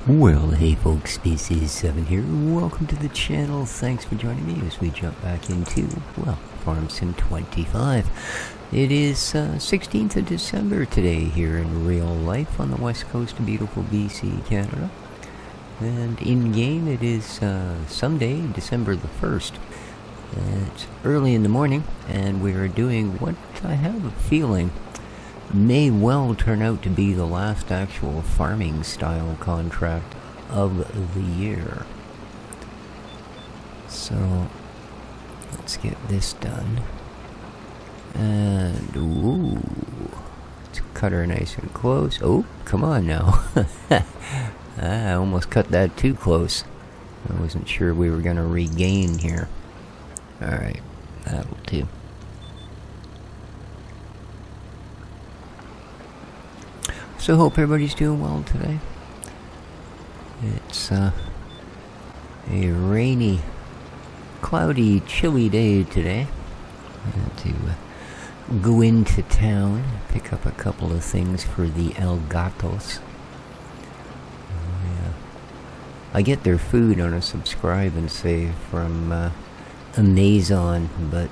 Well, hey folks, Species 7 here. Welcome to the channel. Thanks for joining me as we jump back into, well, Farm Sim 25. It is 16th of December today here in real life on the west coast of beautiful BC, Canada. And in-game it is Sunday, December the 1st. It's early in the morning, and we are doing what I have a feeling may well turn out to be the last actual farming style contract of the year. So let's get this done. And ooh, let's cut her nice and close. Oh, come on now. I almost cut that too close. I wasn't sure we were going to regain here. Alright, that'll do. So hope everybody's doing well today. It's a rainy, cloudy, chilly day today. I had to go into town, pick up a couple of things for the El Gatos. I get their food on a subscribe and save from Amazon, but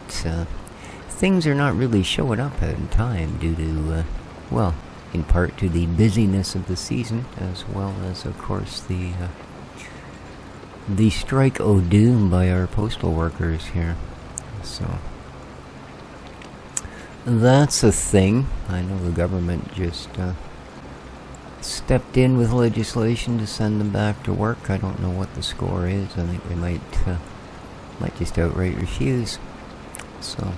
things are not really showing up in time due to, well, in part to the busyness of the season, as well as, of course, the strike o' doom by our postal workers here. So that's a thing. I know the government just stepped in with legislation to send them back to work. I don't know what the score is. I think they might just outright refuse. So,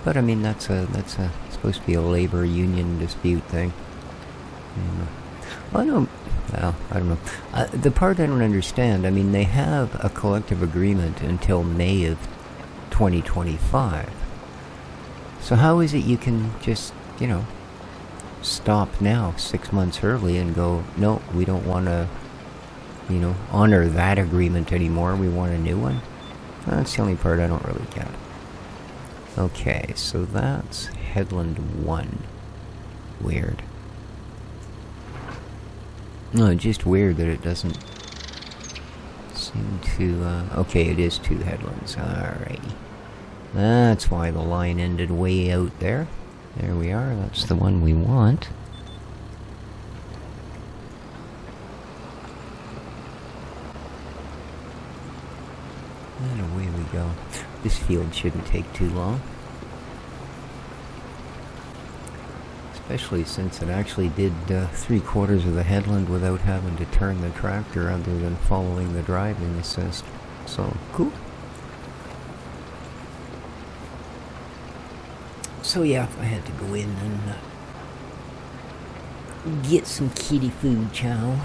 but I mean that's supposed to be a labor union dispute thing. I don't know. The part I don't understand, I mean, they have a collective agreement until May of 2025. So how is it you can just, stop now 6 months early and go, no, we don't want to, honor that agreement anymore. We want a new one? That's the only part I don't really get. Okay, so that's Headland 1. Weird. No, just weird that it doesn't seem to, okay, it is 2 headlands, alrighty. That's why the line ended way out there. There we are, that's the one we want. And away we go. This field shouldn't take too long. Especially since it actually did 3/4 of the headland without having to turn the tractor other than following the driving assist. So, cool. So yeah, I had to go in and get some kitty food chow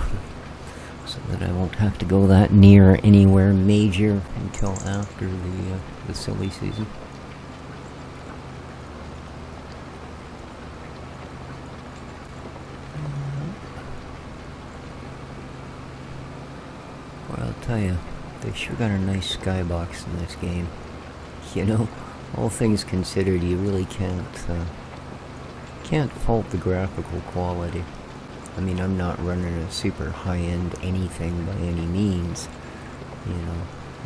so that I won't have to go that near anywhere major until after the silly season. Well, I'll tell you, they sure got a nice skybox in this game. All things considered, you really can't fault the graphical quality. I mean, I'm not running a super high-end anything by any means,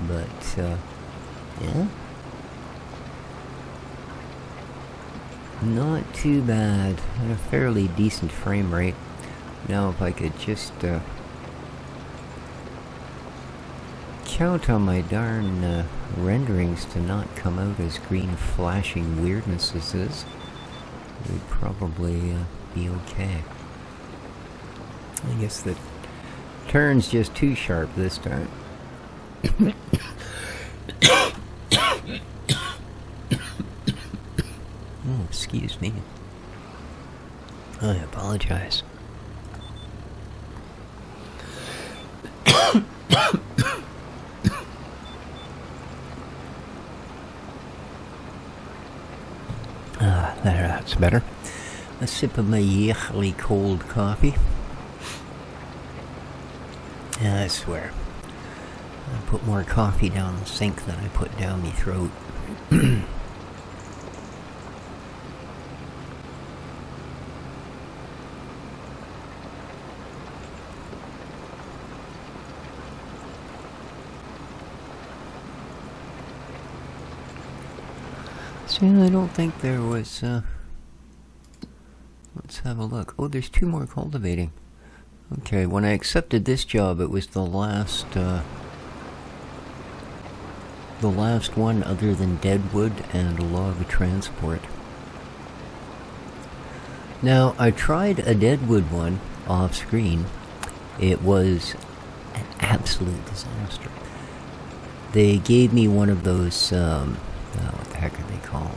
but, yeah. Not too bad. At a fairly decent frame rate. Now, if I could just, count on my darn renderings to not come out as green flashing weirdness as this, we'd probably be okay. I guess the turn's just too sharp this time. Oh, excuse me. I apologize. That's better. A sip of my yuckily cold coffee. I swear, I put more coffee down the sink than I put down my throat. So yeah, I don't think there was, let's have a look. Oh, there's 2 more cultivating. Okay, when I accepted this job, it was the last one other than deadwood and log transport. Now, I tried a deadwood one off screen. It was an absolute disaster. They gave me one of those, what the heck are they called?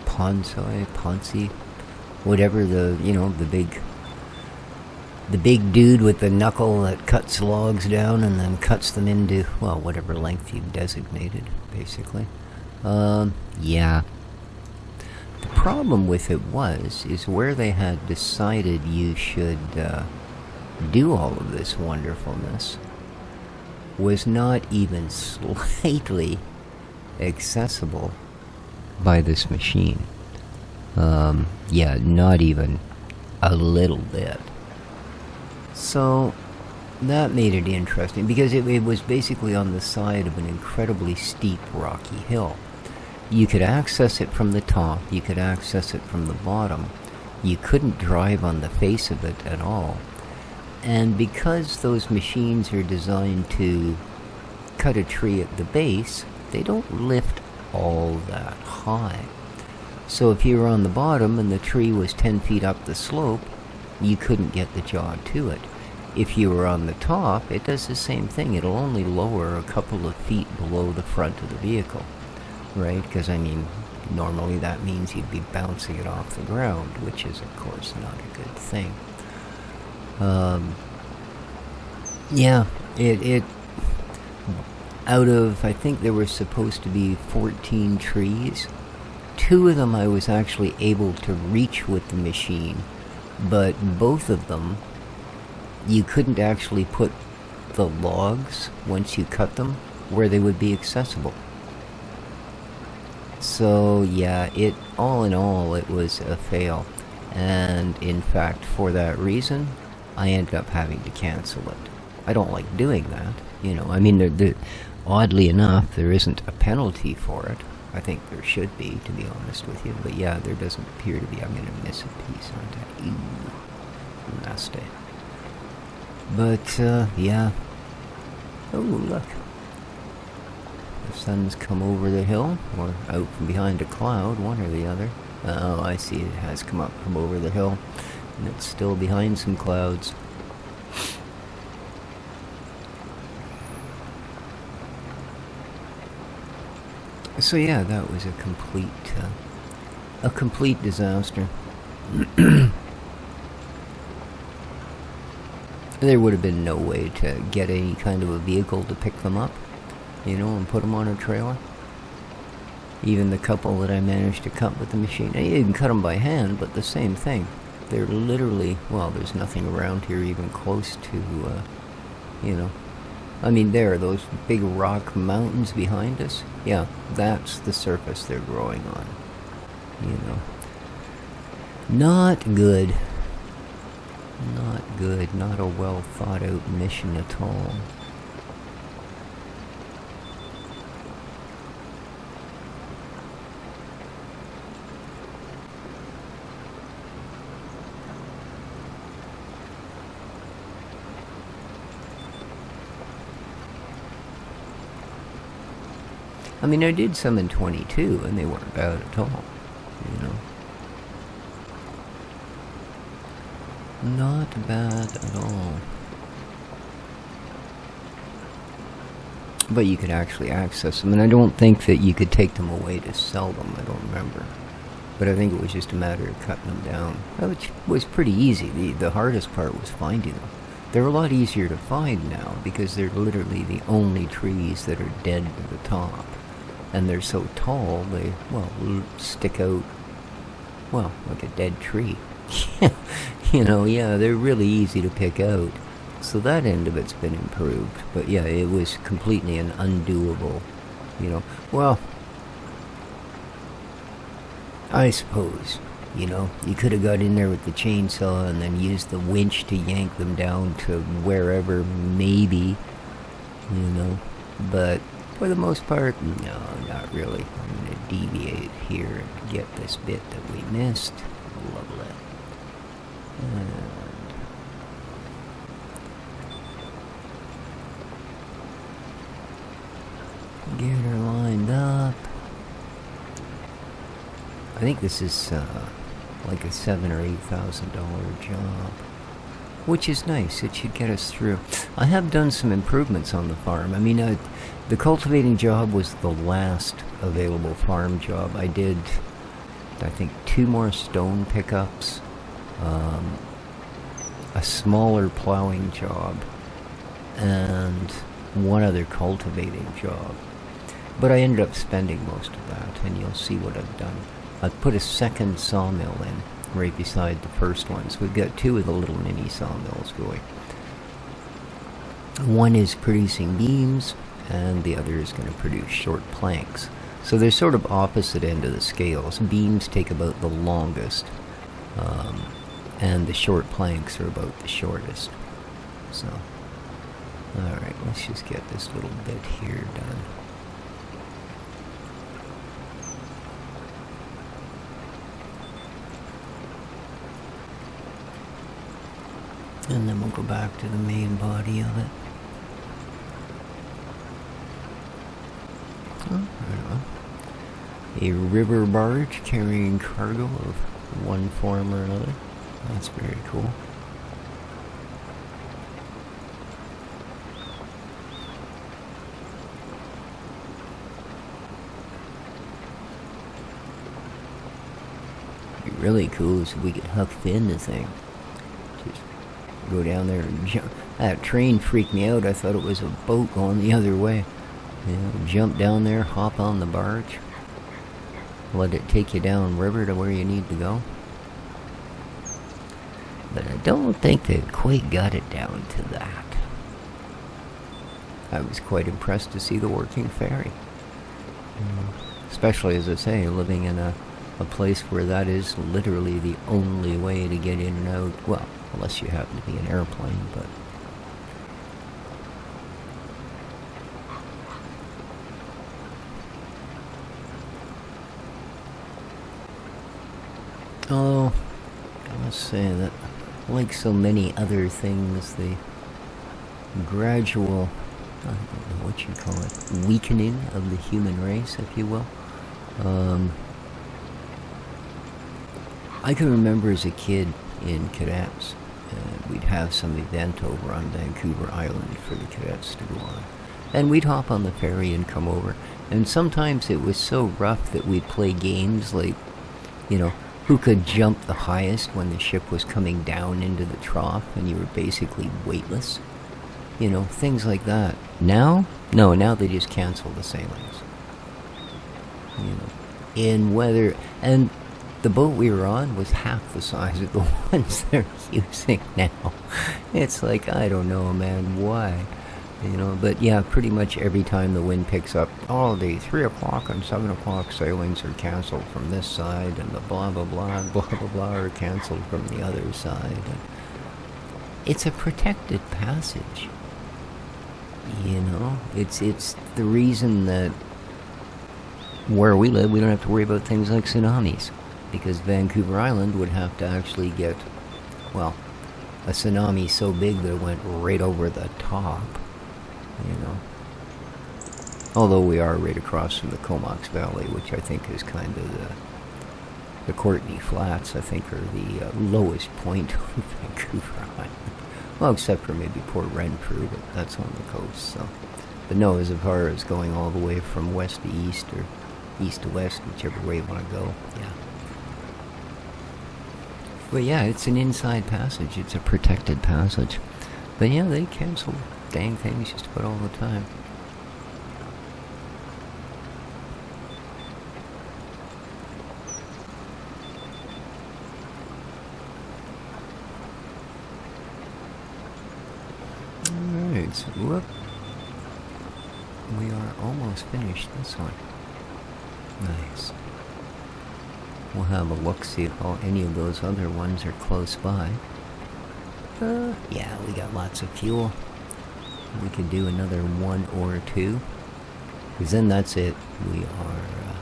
Ponzi, whatever the big dude with the knuckle that cuts logs down and then cuts them into, well, whatever length you've designated, basically. Yeah. The problem with it is where they had decided you should do all of this wonderfulness was not even slightly accessible by this machine. Yeah, not even a little bit. So that made it interesting because it was basically on the side of an incredibly steep rocky hill. You could access it from the top, you could access it from the bottom. You couldn't drive on the face of it at all. And because those machines are designed to cut a tree at the base, they don't lift all that high. So if you were on the bottom and the tree was 10 feet up the slope, you couldn't get the jaw to it. If you were on the top, it does the same thing. It'll only lower a couple of feet below the front of the vehicle, right? Because, I mean, normally that means you'd be bouncing it off the ground, which is, of course, not a good thing. Yeah, it out of, I think there were supposed to be 14 trees. 2 of them I was actually able to reach with the machine, but both of them, you couldn't actually put the logs, once you cut them, where they would be accessible. So yeah, all in all, it was a fail. And in fact, for that reason, I ended up having to cancel it. I don't like doing that, you know. I mean, oddly enough, there isn't a penalty for it. I think there should be, to be honest with you. But yeah, there doesn't appear to be. I'm going to miss a piece, aren't I? Ooh, nasty. But, yeah. Oh, look. The sun's come over the hill, or out from behind a cloud, one or the other. Oh, I see, it has come up from over the hill, and it's still behind some clouds. So yeah, that was a complete disaster. There would have been no way to get any kind of a vehicle to pick them up, you know, and put them on a trailer. Even the couple that I managed to cut with the machine. And you can cut them by hand, but the same thing. They're literally, well, there's nothing around here even close to, you know. I mean, there are those big rock mountains behind us. Yeah, that's the surface they're growing on, you know. Not good. Not good. Not a well thought out mission at all. I mean, I did some in 22, and they weren't bad at all, you know. Not bad at all. But you could actually access them, and I don't think that you could take them away to sell them, I don't remember. But I think it was just a matter of cutting them down, which was pretty easy. The hardest part was finding them. They're a lot easier to find now, because they're literally the only trees that are dead to the top. And they're so tall, they, well, stick out, well, like a dead tree. You know, yeah, they're really easy to pick out. So that end of it's been improved. But yeah, it was completely an undoable, you know. Well, I suppose, you know, you could have got in there with the chainsaw and then used the winch to yank them down to wherever, maybe, you know. But for the most part, no, not really. I'm going to deviate here and get this bit that we missed. Lovely. And get her lined up. I think this is like a $7,000 or $8,000 job, which is nice. It should get us through. I have done some improvements on the farm. I mean, the cultivating job was the last available farm job. I did, I think, 2 more stone pickups, a smaller plowing job, and 1 other cultivating job. But I ended up spending most of that, and you'll see what I've done. I've put a second sawmill in right beside the first one, so we've got 2 of the little mini sawmills going. One is producing beams, and the other is going to produce short planks. So they're sort of opposite end of the scales. Beams take about the longest, and the short planks are about the shortest. So, alright, let's just get this little bit here done. And then we'll go back to the main body of it. Oh, a river barge carrying cargo of one form or another. That's very cool. It'd be really cool if we could huck fin the thing. Just go down there and jump. That train freaked me out. I thought it was a boat going the other way. You know, jump down there, hop on the barge, let it take you down river to where you need to go. But I don't think they've quite got it down to that. I was quite impressed to see the working ferry. Especially, as I say, living in a place where that is literally the only way to get in and out. Well, unless you happen to be an airplane, but... Although, I must say that, like so many other things, the gradual, I don't know what you call it, weakening of the human race, if you will. I can remember as a kid in cadets, we'd have some event over on Vancouver Island for the cadets to go on. And we'd hop on the ferry and come over. And sometimes it was so rough that we'd play games like, you know, who could jump the highest when the ship was coming down into the trough and you were basically weightless. You know, things like that. Now? No, now they just cancel the sailings. You know, in weather... And the boat we were on was half the size of the ones they're using now. It's like, I don't know, man, why? You know, but yeah, pretty much every time the wind picks up, all day, 3 o'clock and 7 o'clock sailings are cancelled from this side, and the blah blah blah, blah blah blah are cancelled from the other side. And it's a protected passage. You know, it's the reason that where we live, we don't have to worry about things like tsunamis, because Vancouver Island would have to actually get, well, a tsunami so big that it went right over the top. You know, although we are right across from the Comox Valley, which I think is kind of the Courtney Flats, I think, are the lowest point on Vancouver Island. Well, except for maybe Port Renfrew, but that's on the coast, so. But no, as far as going all the way from west to east, or east to west, whichever way you want to go, yeah. But yeah, it's an inside passage, it's a protected passage. But yeah, they cancel dang things just about all the time. Alright, so whoop. We are almost finished this one. Nice. We'll have a look, see if any of those other ones are close by. Yeah, we got lots of fuel. We could do another 1 or 2, because then that's it. We are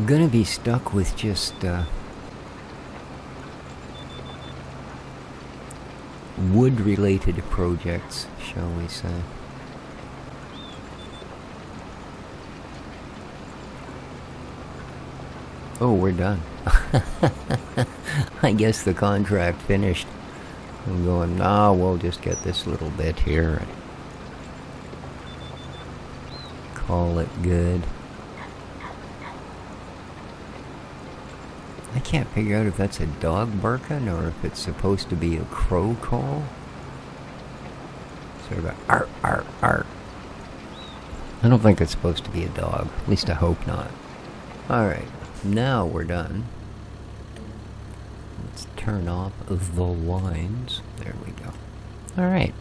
gonna be stuck with just wood-related projects, shall we say. Oh, we're done. I guess the contract finished. I'm going, nah, we'll just get this little bit here and call it good. I can't figure out if that's a dog barking or if it's supposed to be a crow call. Sort of a arr, arr, arr. I don't think it's supposed to be a dog. At least I hope not. Alright, now we're done. Let's turn off the lines. There we go. Alright.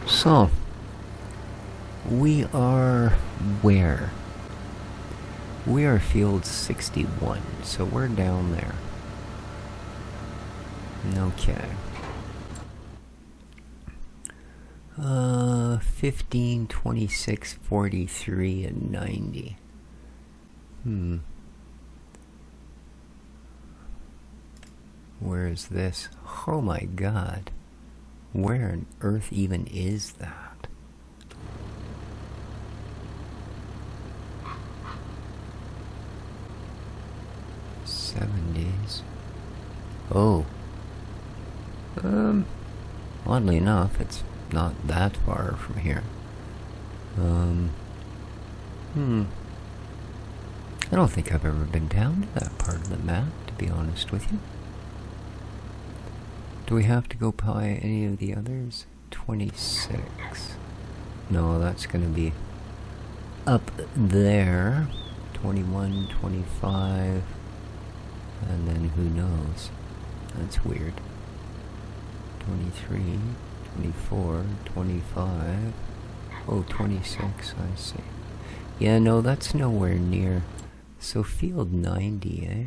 So, we are where? We are field 61, so we're down there. Okay. 15, 26, 43, and 90. Where is this? Oh my god. Where on earth even is that? '70s. Oh. Oddly enough, it's not that far from here. I don't think I've ever been down to that part of the map, to be honest with you. Do we have to go by any of the others? 26. No, that's gonna be up there. 21, 25. And then who knows? That's weird. 23, 24, 25. Oh, 26, I see. Yeah, no, that's nowhere near. So field 90, eh?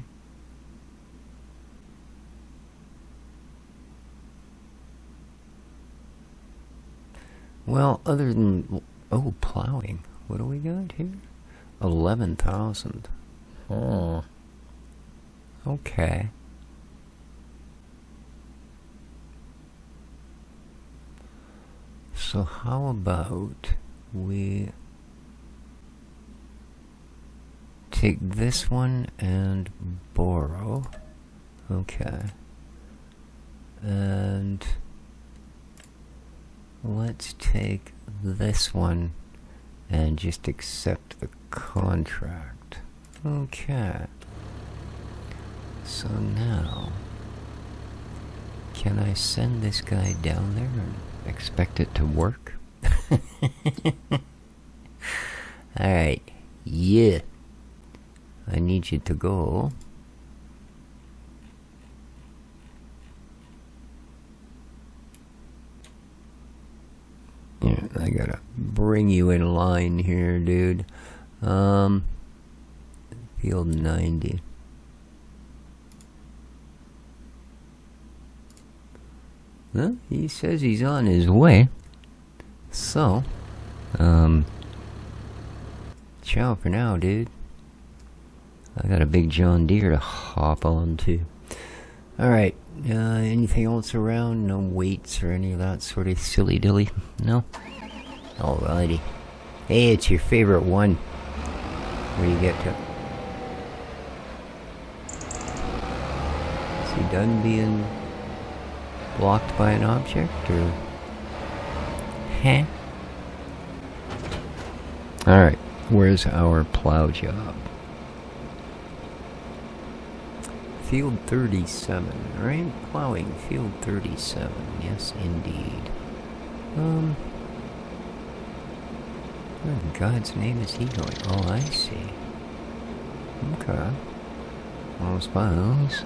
Well, other than... Oh, plowing. What do we got here? 11,000. Oh. Okay. So how about we take this one and borrow. Okay. And let's take this one and just accept the contract. Okay. So now, can I send this guy down there and expect it to work? Alright, yeah. I need you to go. Yeah, I gotta bring you in line here, dude. Field 90. Well, he says he's on his way. So, ciao for now, dude. I got a big John Deere to hop on to. Alright, anything else around? No weights or any of that sort of silly dilly? No? Alrighty. Hey, it's your favorite one. Where you get to. Is he done being blocked by an object, or? Huh? Alright, where's our plow job? Field 37, right? Plowing, field 37, yes indeed. Where in God's name is he going? Oh, I see. Okay. I suppose.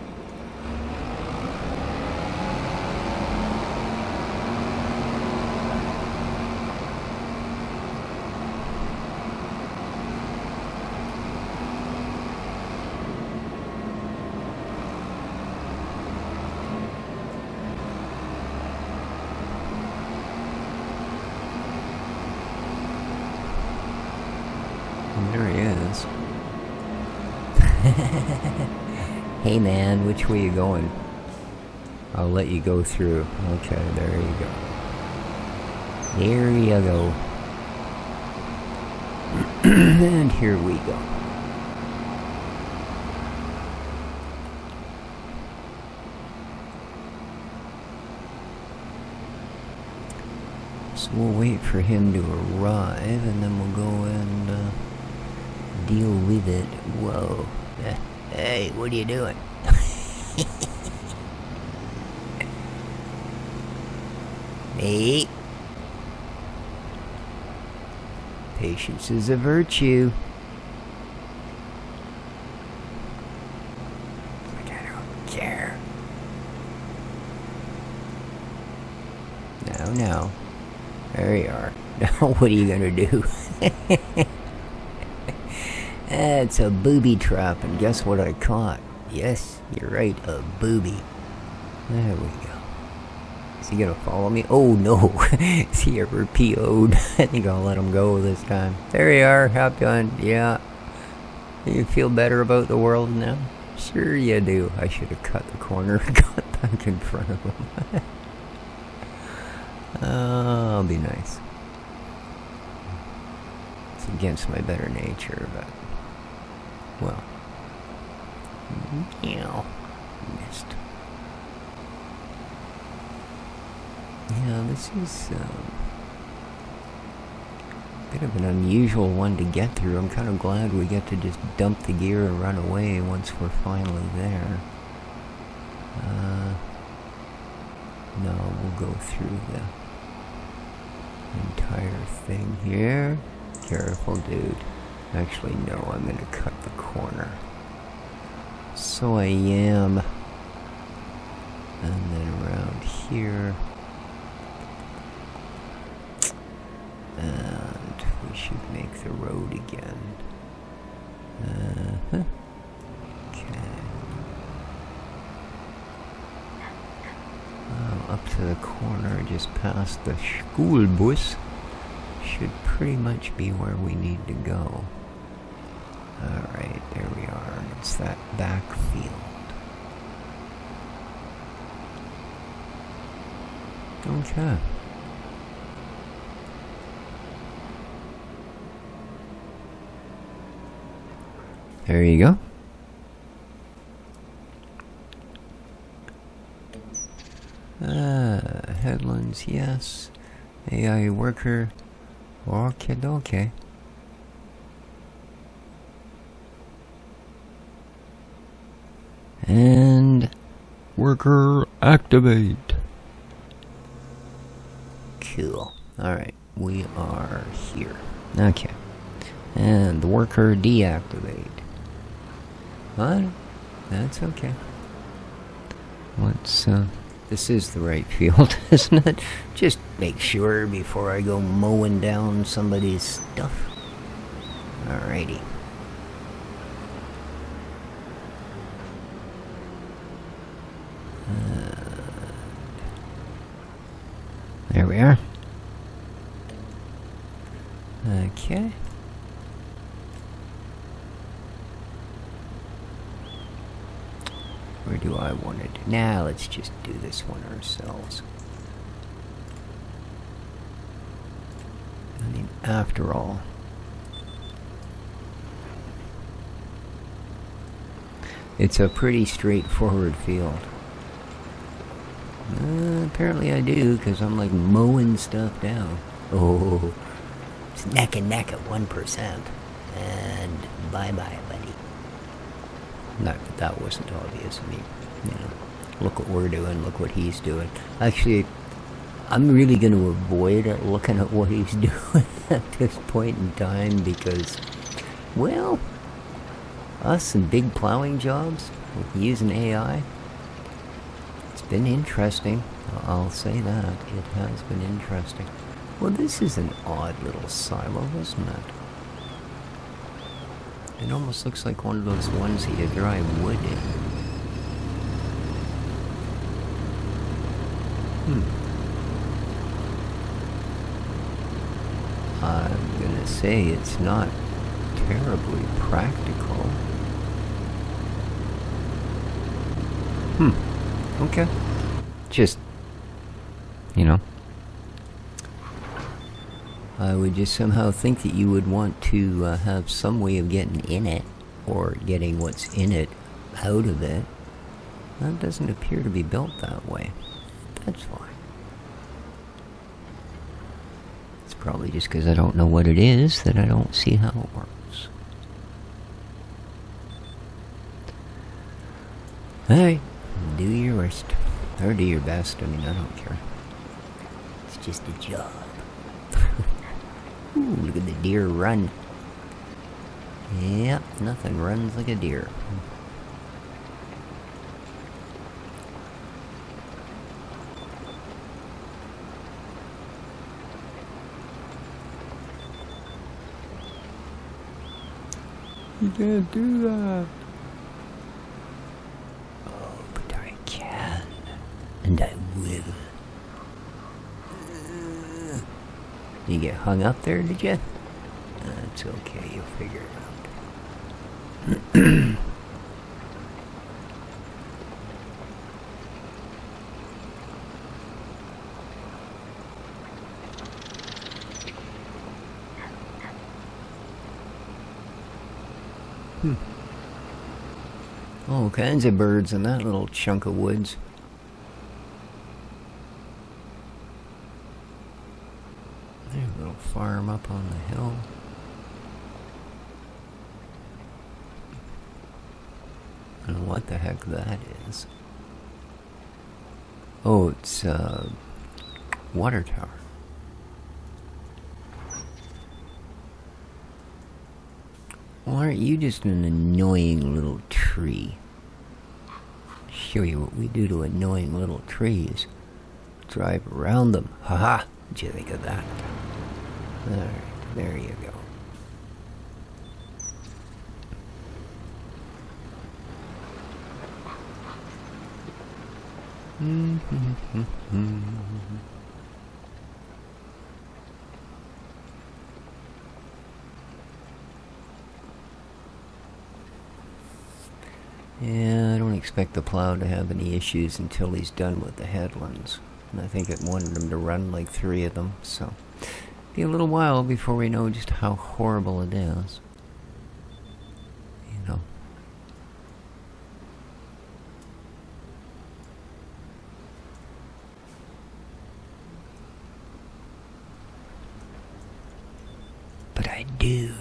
There he is. Hey man, which way you going? I'll let you go through. Okay, there you go. There you go. And here we go. So we'll wait for him to arrive, and then we'll go and deal with it. Whoa. Hey, what are you doing? Hey. Patience is a virtue. Like I don't care. No. There you are. Now what are you gonna do? It's a booby trap, and guess what I caught? Yes, you're right, a booby. There we go. Is he gonna follow me? Oh no! Is he ever PO'd? I think I'll let him go this time. There you are, hop done. Yeah. You feel better about the world now? Sure you do. I should have cut the corner and got back in front of him. I'll be nice. It's against my better nature, but... well... missed. Yeah, this is a bit of an unusual one to get through. I'm kind of glad we get to just dump the gear and run away once we're finally there. No, we'll go through the entire thing here. Careful, dude. Actually, no, I'm gonna cut the corner. So I am. And then around here. And we should make the road again. Okay. Up to the corner, just past the school bus. Should pretty much be where we need to go. Alright, there we are. It's that backfield. Okay. There you go. Headlands, yes. AI worker. Okay. And worker activate. Cool. Alright, we are here. Okay. And the worker deactivate. What? That's okay. Let's, this is the right field, isn't it? Just make sure before I go mowing down somebody's stuff. Alrighty. There we are. Okay. Where do I want to do? Now let's just do this one ourselves. I mean, after all, it's a pretty straightforward field. Apparently I do, because I'm like mowing stuff down. Oh, it's neck and neck at 1%. And bye-bye, buddy. Not that that wasn't obvious. I mean, you know, look what we're doing, look what he's doing. Actually, I'm really going to avoid looking at what he's doing at this point in time because, well, us and big plowing jobs with using AI, it's been interesting. I'll say that. It has been interesting. Well, this is an odd little silo, isn't it? It almost looks like one of those ones that you drive wood in. I'm gonna say it's not terribly practical. Okay. Just, you know, I would just somehow think that you would want to have some way of getting in it, or getting what's in it out of it. That doesn't appear to be built that way. That's fine. It's probably just because I don't know what it is that I don't see how it works. Alright, do your worst. Or do your best, I mean, I don't care. It's just a job. Ooh, look at the deer run. Yep, nothing runs like a deer. You can't do that. Oh, but I can. And I will. You get hung up there, did you? That's okay, you'll figure it out. All kinds of birds in that little chunk of woods. There's a little farm up on the hill. I don't know what the heck that is. Oh, it's a water tower. Well, aren't you just an annoying little tree? Show you what we do to annoying little trees. Drive around them. Haha! What'd you think of that? Alright, there you go. Yeah, I don't expect the plow to have any issues until he's done with the headlands. And I think it wanted him to run like 3 of them, so be a little while before we know just how horrible it is. You know. But I do.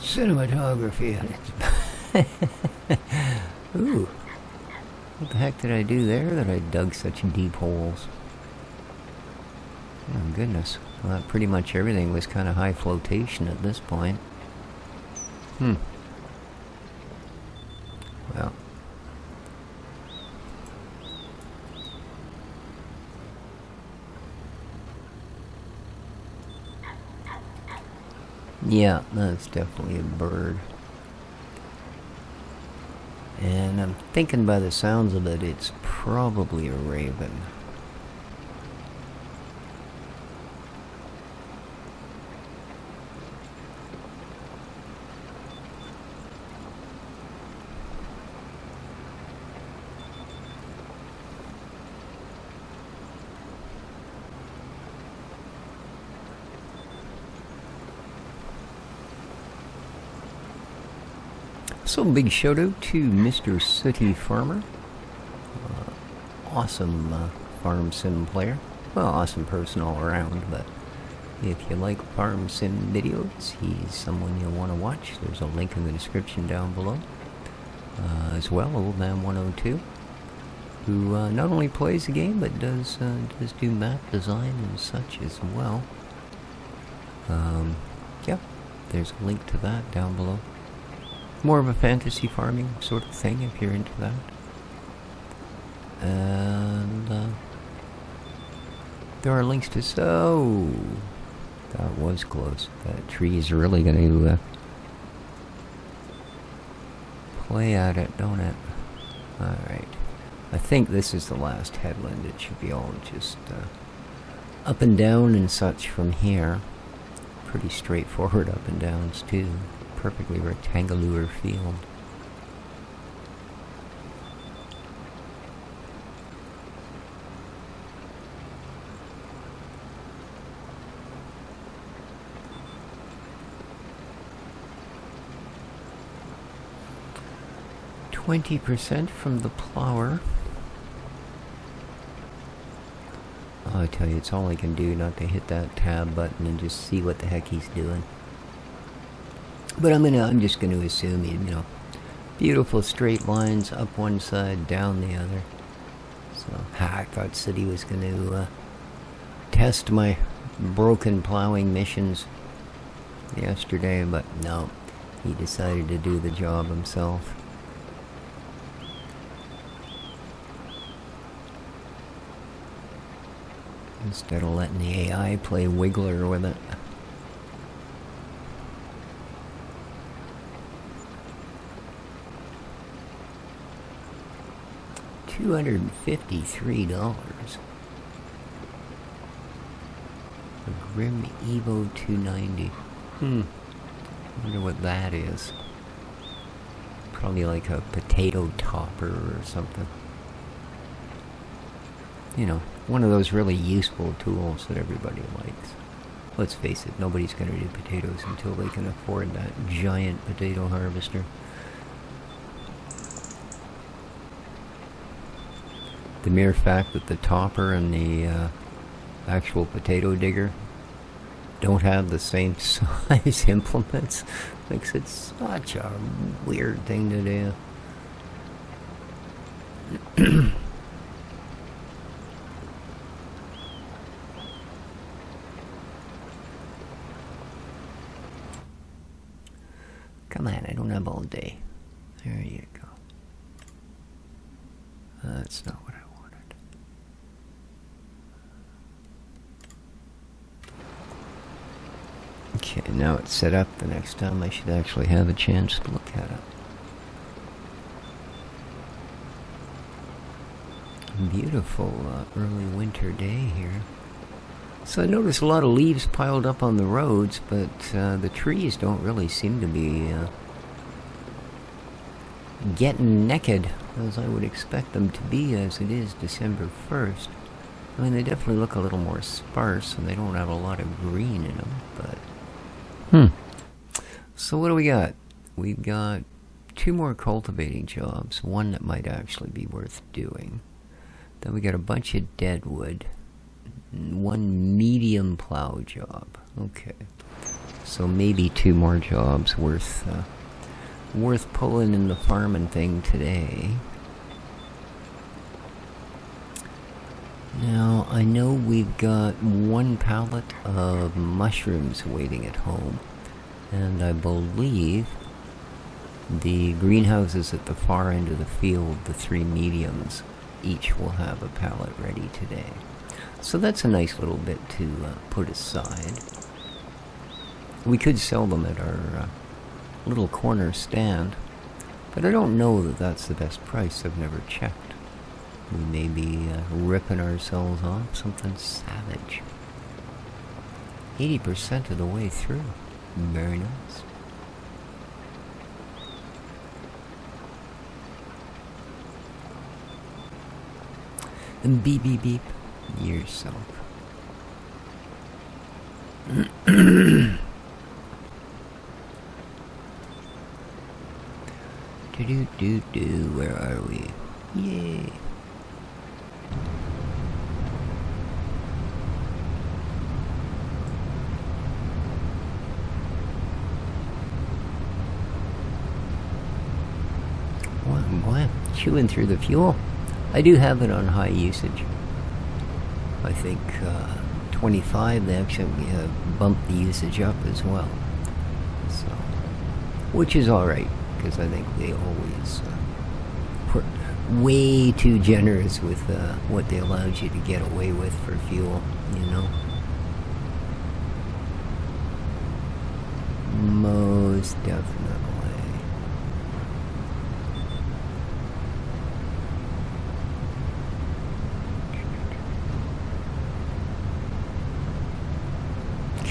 Cinematography on it. Ooh. What the heck did I do there that I dug such deep holes? Oh goodness. Well, pretty much everything was kind of high flotation at this point. Well. Yeah, that's definitely a bird. And I'm thinking by the sounds of it, it's probably a raven. So big shout out to Mr. City Farmer. Awesome farm sim player. Well, awesome person all around, but if you like farm sim videos, he's someone you'll want to watch. There's a link in the description down below. As well, Old Man 102, who not only plays the game, but does do map design and such as well. Yeah, there's a link to that down below. More of a fantasy farming sort of thing if you're into that. And There are links to... So... That was close. That tree is really going to play at it, don't it? Alright. I think this is the last headland. It should be all just up and down and such from here. Pretty straightforward up and downs too. Perfectly rectangular field. %20 from the plower. Oh, I tell you, it's all I can do not to hit that tab button and just see what the heck he's doing. But I'm just gonna assume, you know, beautiful straight lines up one side, down the other. So, I thought City was gonna test my broken plowing missions yesterday, but no, he decided to do the job himself. Instead of letting the AI play Wiggler with it. $253. A Grim Evo 290. Wonder what that is. Probably like a potato topper or something. You know, one of those really useful tools that everybody likes. Let's face it, nobody's going to do potatoes until they can afford that giant potato harvester. The mere fact that the topper and the actual potato digger don't have the same size implements makes it such a weird thing to do. Come on, I don't have all day. There you go. That's not what I wanted. Okay, now it's set up. The next time I should actually have a chance to look at it. Beautiful early winter day here. So I noticed a lot of leaves piled up on the roads, but the trees don't really seem to be getting naked as I would expect them to be, as it is December 1st. I mean, they definitely look a little more sparse, and they don't have a lot of green in them, but... So what do we got? We've got 2 more cultivating jobs, one that might actually be worth doing. Then we got a bunch of deadwood. 1 medium plow job. Okay. So maybe 2 more jobs worth pulling in the farming thing today. Now, I know we've got 1 pallet of mushrooms waiting at home. And I believe the greenhouses at the far end of the field, the 3 mediums, each will have a pallet ready today. So that's a nice little bit to put aside. We could sell them at our little corner stand, but I don't know that that's the best price. I've never checked. We may be ripping ourselves off something savage. 80% of the way through. Very nice. And beep beep beep yourself. Do, where are we? Yay. Boy, chewing through the fuel. I do have it on high usage. I think 25, they actually bumped the usage up as well. So, which is alright, because I think they always were way too generous with what they allowed you to get away with for fuel. you know. Most definitely.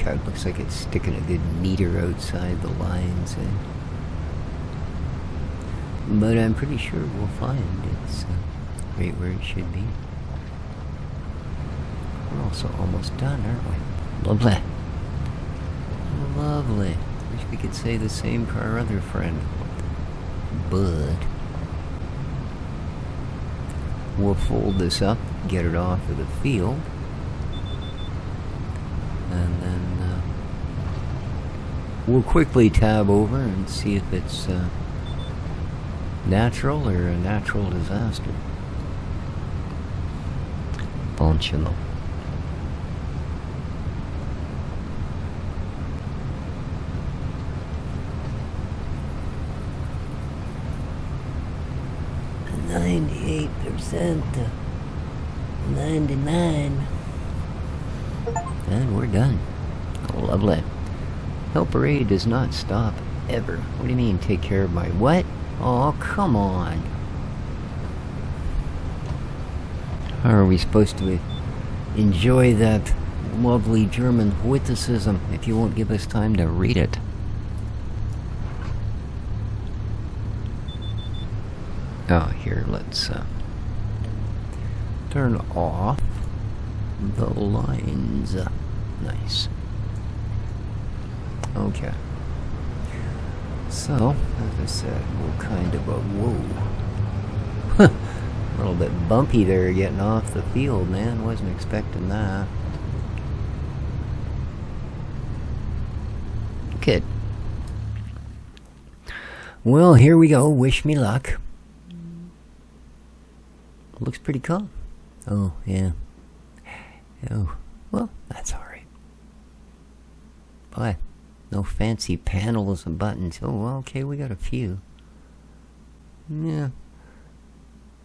God, looks like it's sticking a good meter outside the lines, but I'm pretty sure we'll find it's right where it should be. We're also almost done, aren't we? Lovely. Lovely. Wish we could say the same for our other friend. But we'll fold this up, get it off of the field, and then we'll quickly tab over and see if it's natural or a natural disaster. Functional. %, 99, and we're done. Oh, lovely. Helper aid does not stop ever. What do you mean, take care of my what? Oh, come on. How are we supposed to enjoy that lovely German witticism if you won't give us time to read it? Oh, here, let's turn off the lines. Nice. Okay. So, as I said, we'll kind of whoa. A little bit bumpy there getting off the field, man. Wasn't expecting that. Good. Well, here we go. Wish me luck. Looks pretty calm. Oh, yeah. Oh, well, that's alright. Boy, no fancy panels and buttons. Oh, well, okay, we got a few. Yeah.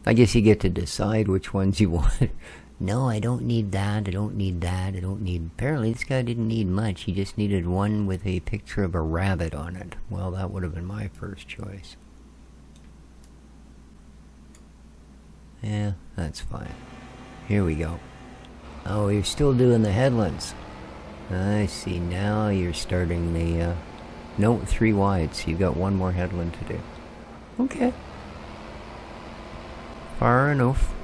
I guess you get to decide which ones you want. No, I don't need that, I don't need that, I don't need... Apparently this guy didn't need much. He just needed one with a picture of a rabbit on it. Well, that would have been my first choice. Yeah, that's fine. Here we go. Oh, you're still doing the headlands. I see. Now you're starting the... No, 3 wide, so you've got one more headland to do. Okay. Far enough.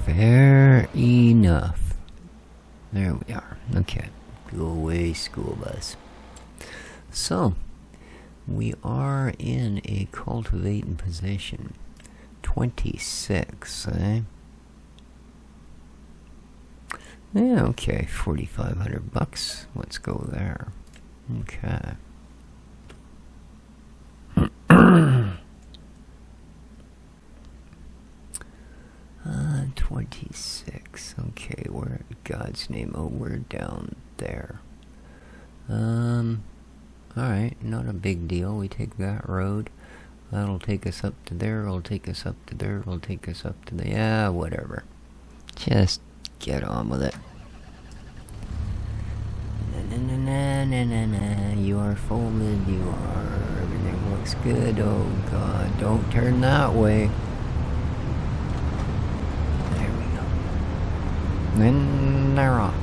Fair enough. There we are. Okay. Go away, school bus. So... we are in a cultivating position. 26, eh? Yeah, okay, 4,500 bucks. Let's go there. Okay. 26. Okay, where in God's name? Oh, we're down there. Alright, not a big deal. We take that road. That'll take us up to there. It'll take us up to there. It'll take us up to the... yeah, whatever. Just get on with it. Na-na-na-na-na-na. You are folded. You are... everything looks good. Oh, God. Don't turn that way. There we go. Then they're off.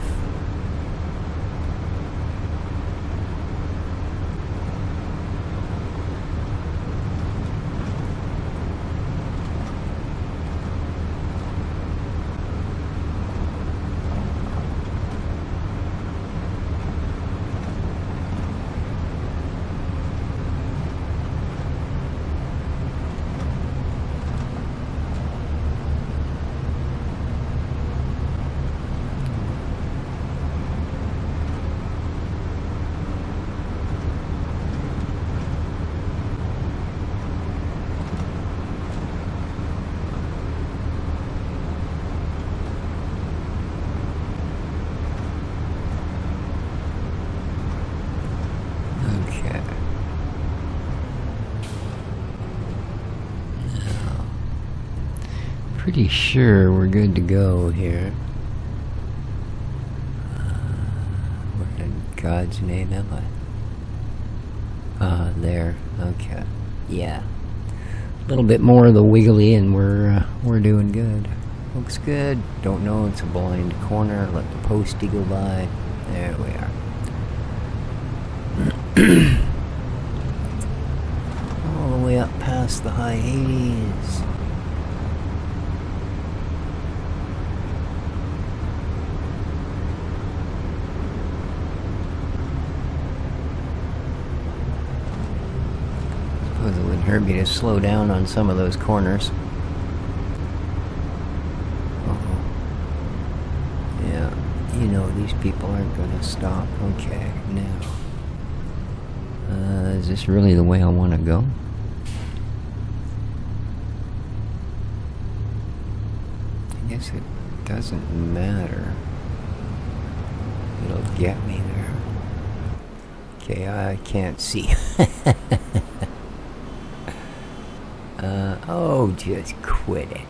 Pretty sure we're good to go here. Where in God's name am I? Ah, there. Okay. Yeah. A little bit more of the wiggly and we're doing good. Looks good. Don't know, it's a blind corner. Let the postie go by. There we are. All the way up past the high 80s. Suppose it wouldn't hurt me to slow down on some of those corners. Yeah, you know these people aren't going to stop. Okay, now. Is this really the way I want to go? I guess it doesn't matter. It'll get me there. Okay, I can't see. Oh, just quit it.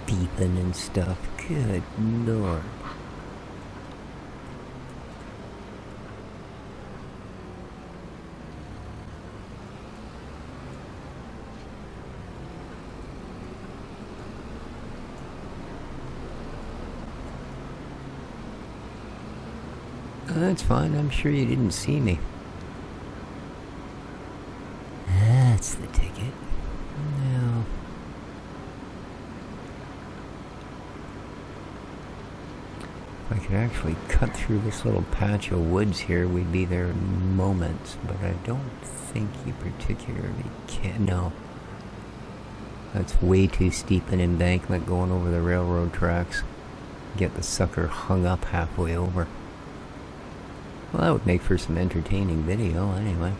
Beeping and stuff. Good Lord. That's fine, I'm sure you didn't see me. That's the ticket. Now... if I could actually cut through this little patch of woods here, we'd be there in moments, but I don't think you particularly can. No. That's way too steep an embankment going over the railroad tracks. Get the sucker hung up halfway over. Well, that would make for some entertaining video, anyway.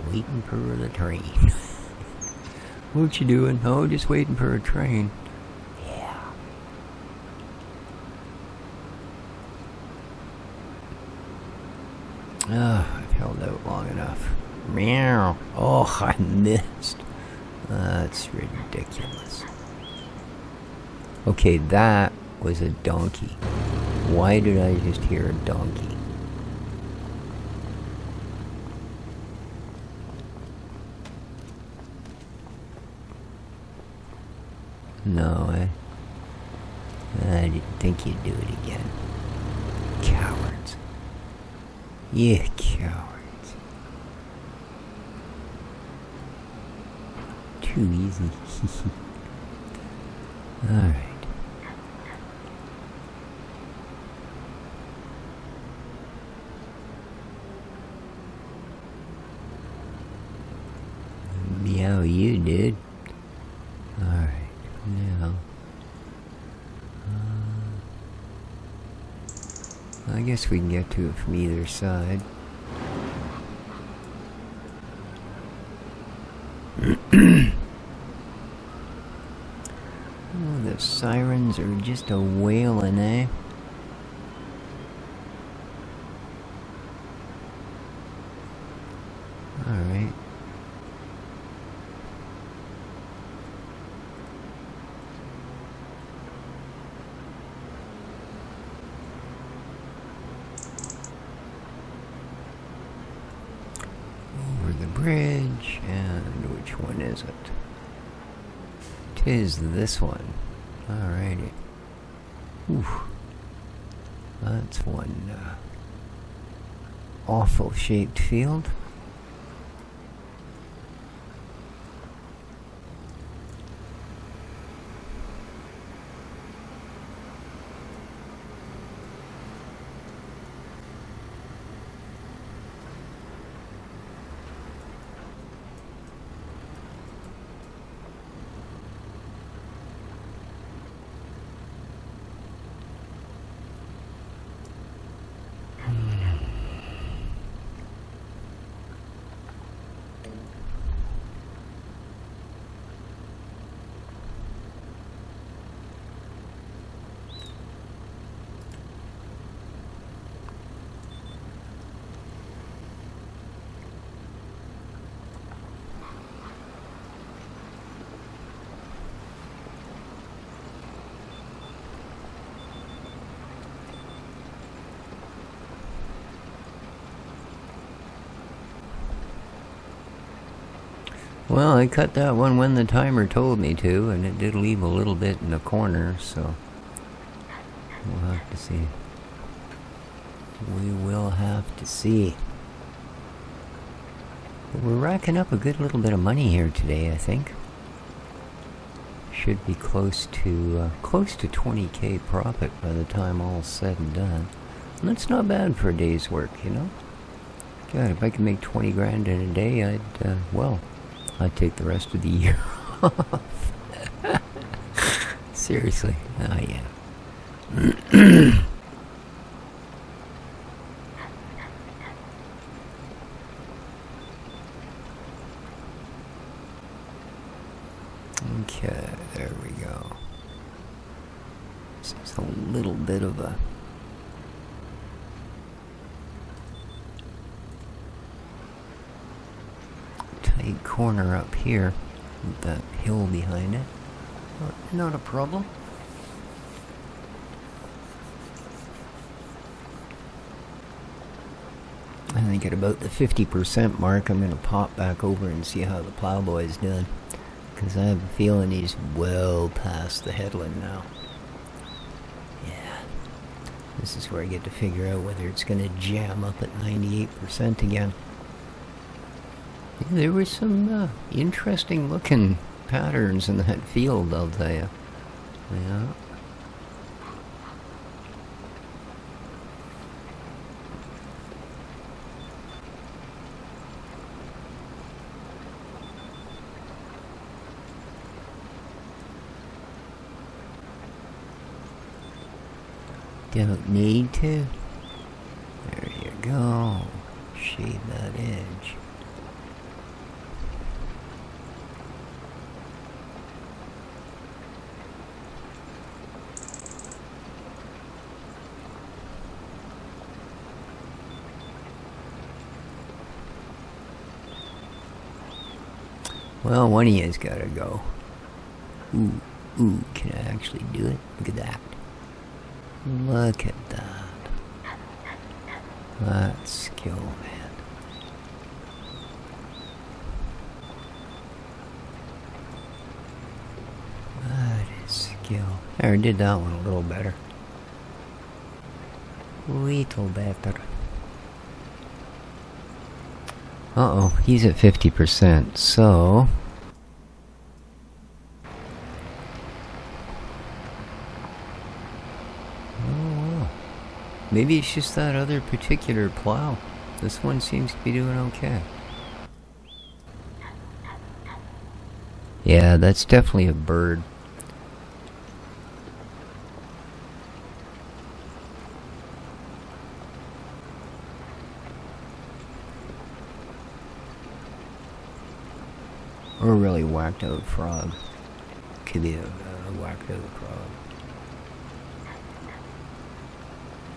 Waiting for the train. What you doing? Oh, just waiting for a train. Yeah. I've held out long enough. Meow. Oh, I missed. That's ridiculous. Okay, that was a donkey. Why did I just hear a donkey? No, I didn't think you'd do it again. Cowards. Yeah, cowards. Too easy. Alright. Meow you, dude. Alright. Now, I guess we can get to it from either side. Oh, the sirens are just a wailing, eh? Alright. Bridge, and which one is it? 'Tis this one. Alrighty. Oof. That's one awful shaped field. Well, I cut that one when the timer told me to, and it did leave a little bit in the corner, so we'll have to see. We will have to see. But we're racking up a good little bit of money here today, I think. Should be close to 20k profit by the time all's said and done. And that's not bad for a day's work, you know? God, if I could make 20 grand in a day, I'd take the rest of the year off. Seriously. Oh, yeah. Okay, there we go. This is a little bit of a tight corner up here with that hill behind it. Not a problem. I think at about the 50% mark, I'm going to pop back over and see how the plowboy's doing. Because I have a feeling he's well past the headland now. Yeah. This is where I get to figure out whether it's going to jam up at 98% again. Yeah, there were some interesting looking patterns in that field, I'll tell you. Yeah. Don't need to. There you go. Shade that edge. Well, one of you's gotta go. Ooh, can I actually do it? Look at that. Look at that. That's skill, man. That is skill. I did that one a little better. Little better. Uh-oh, he's at 50%, so... maybe it's just that other particular plow. This one seems to be doing okay. Yeah, that's definitely a bird. Or a really whacked out frog. Could be a whacked out frog.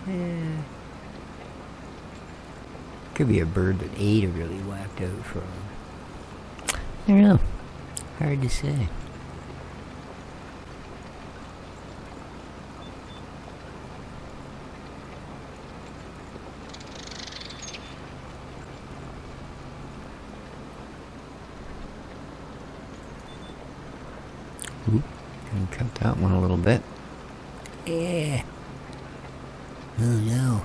Yeah. Could be a bird that ate a really whacked out frog. I don't know. Hard to say. Oop, gonna cut that one a little bit. Yeah. Oh no.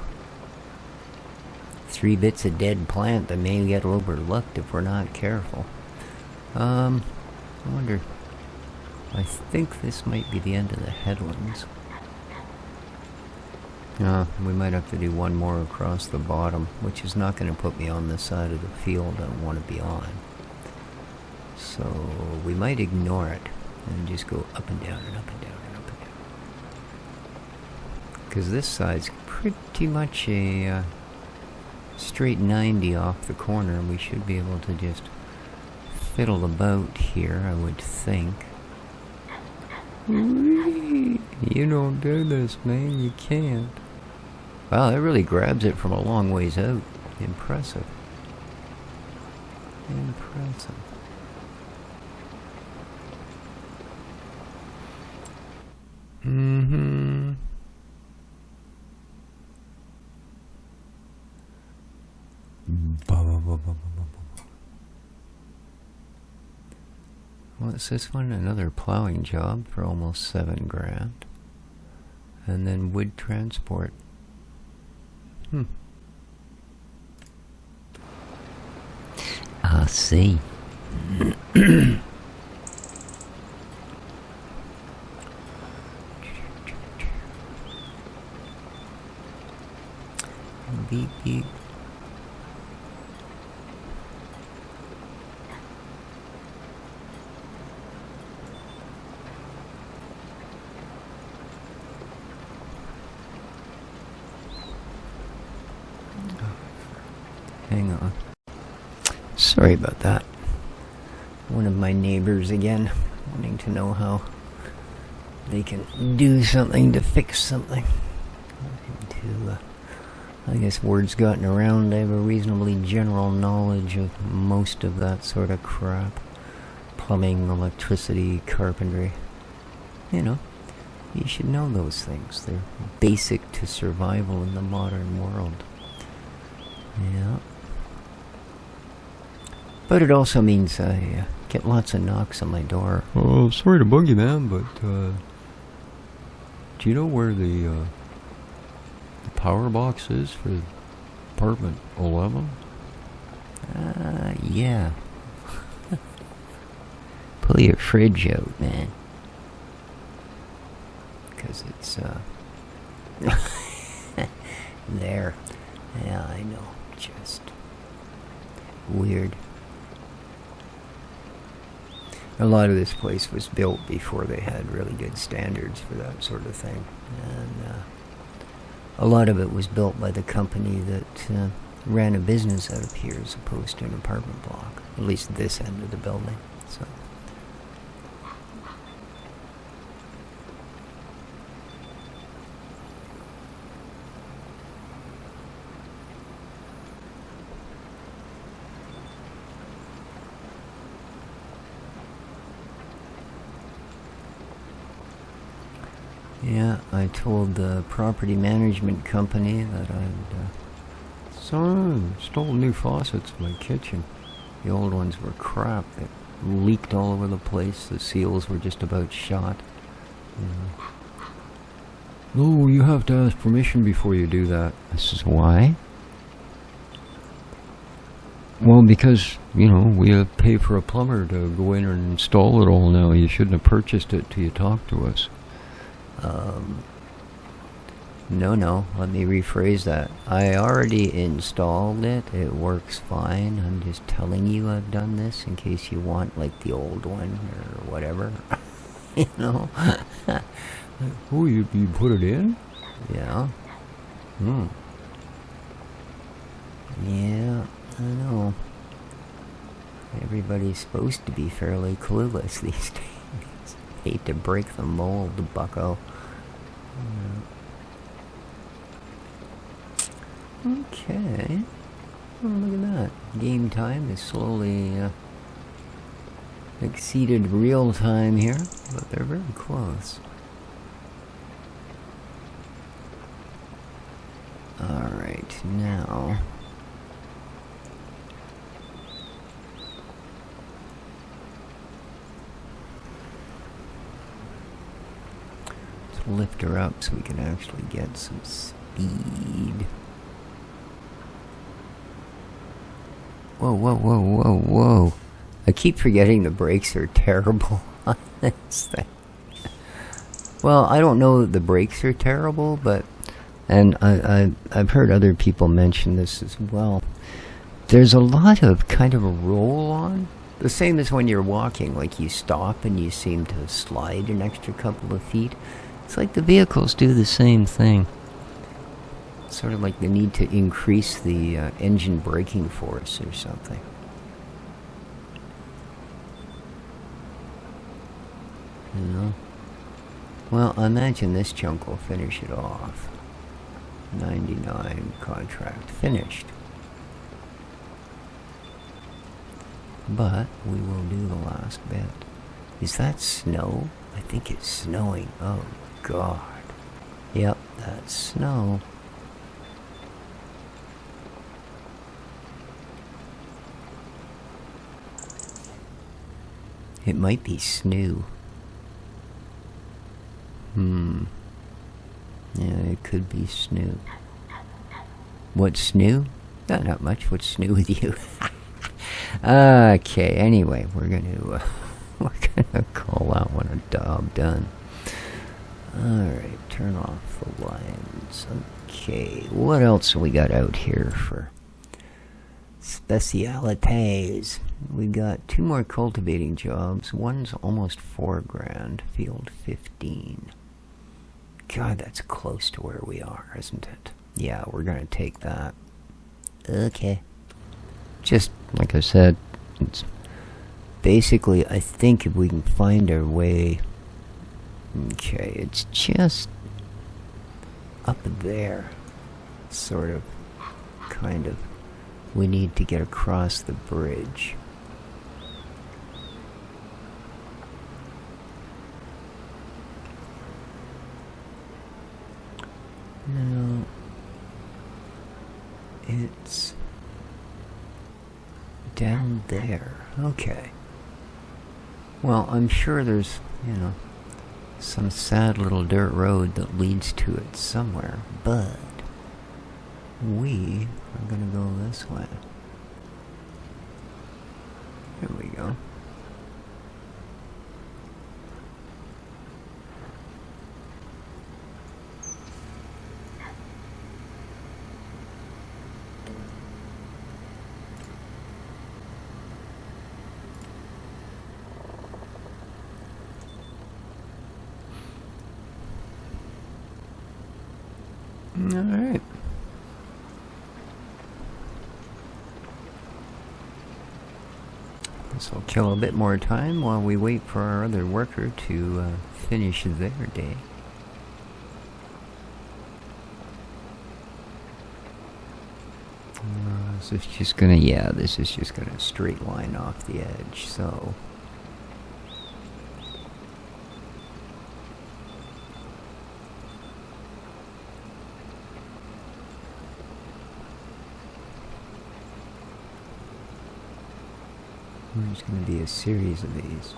3 bits of dead plant that may get overlooked if we're not careful. I wonder. I think this might be the end of the headlands. We might have to do one more across the bottom, which is not going to put me on the side of the field I want to be on. So we might ignore it and just go up and down and up and down and up and down. Because this side's pretty much a straight 90 off the corner. We should be able to just fiddle about here, I would think. You don't do this, man. You can't. Wow, that really grabs it from a long ways out. Impressive. Impressive. Mm-hmm. What's this one? Another plowing job for almost 7 grand. And then wood transport. I see. Beep beep. Hang on. Sorry about that. One of my neighbors again, wanting to know how they can do something to fix something. I guess word's gotten around. I have a reasonably general knowledge of most of that sort of crap. Plumbing, electricity, carpentry. You know, you should know those things. They're basic to survival in the modern world. Yeah. But it also means I get lots of knocks on my door. Oh, sorry to bug you, man, but do you know where the power box is for apartment 11? Yeah. Pull your fridge out, man. Because it's, there. Yeah, I know. Just weird. A lot of this place was built before they had really good standards for that sort of thing. And a lot of it was built by the company that ran a business out of here as opposed to an apartment block. At least this end of the building. So. Yeah, I told the property management company that I'd installed new faucets in my kitchen. The old ones were crap. They leaked all over the place. The seals were just about shot. Oh, you have to ask permission before you do that. I says, why? Well, because, you know, we have to pay for a plumber to go in and install it all now. You shouldn't have purchased it till you talked to us. No, let me rephrase that. I already installed it. It works fine. I'm just telling you I've done this in case you want, like, the old one or whatever. You know? Oh, you put it in? Yeah. Yeah, I know. Everybody's supposed to be fairly clueless these days. Hate to break the mold, bucko. Okay. Oh, look at that. Game time is slowly exceeded real time here, but they're very close. Alright, now... let's lift her up so we can actually get some speed. Whoa. I keep forgetting the brakes are terrible on this thing. Well, I don't know that the brakes are terrible, but... and I've heard other people mention this as well. There's a lot of kind of a roll-on. The same as when you're walking, like you stop and you seem to slide an extra couple of feet. It's like the vehicles do the same thing. Sort of like they need to increase the engine braking force or something. You know? Well, I imagine this chunk will finish it off. 99 contract finished. But we will do the last bit. Is that snow? I think it's snowing. Oh, God. Yep, that's snow. It might be snoo. Yeah, it could be snoo. What's snoo? Not much. What's snoo with you? Okay, anyway, we're gonna call that one a job done. Alright, turn off the lines. Okay, what else we got out here for specialities? We got 2 more cultivating jobs. One's almost 4 grand, field 15. God, that's close to where we are, isn't it? Yeah, we're gonna take that. Okay. Just, like I said, it's basically, I think if we can find our way... Okay, it's just up there. Sort of, kind of. We need to get across the bridge. No. It's down there. Okay. Well, I'm sure there's, some sad little dirt road that leads to it somewhere, but we are gonna go this way. There we go. Alright. This will kill a bit more time while we wait for our other worker to finish their day. This is just gonna, this is just gonna straight line off the edge, so... There's going to be a series of these.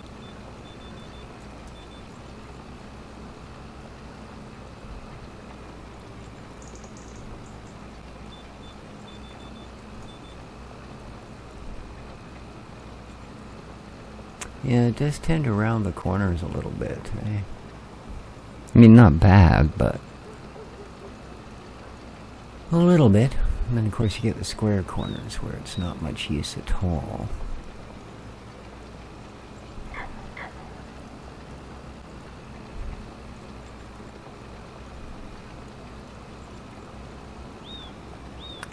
Yeah, it does tend to round the corners a little bit, eh? I mean, not bad, but a little bit. And then, of course, you get the square corners where it's not much use at all.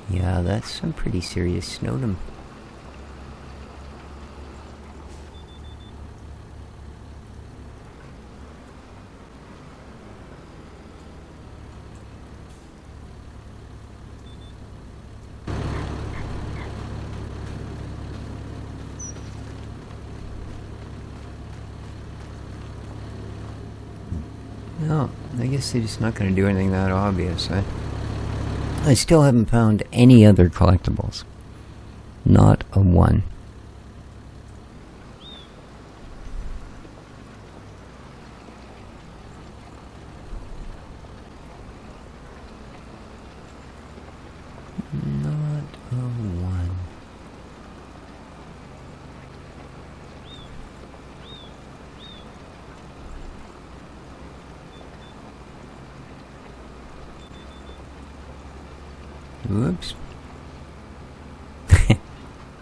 Yeah, that's some pretty serious snowdom. No, I guess they're just not going to do anything that obvious, eh? I still haven't found any other collectibles. Not a one. Not a one. Whoops.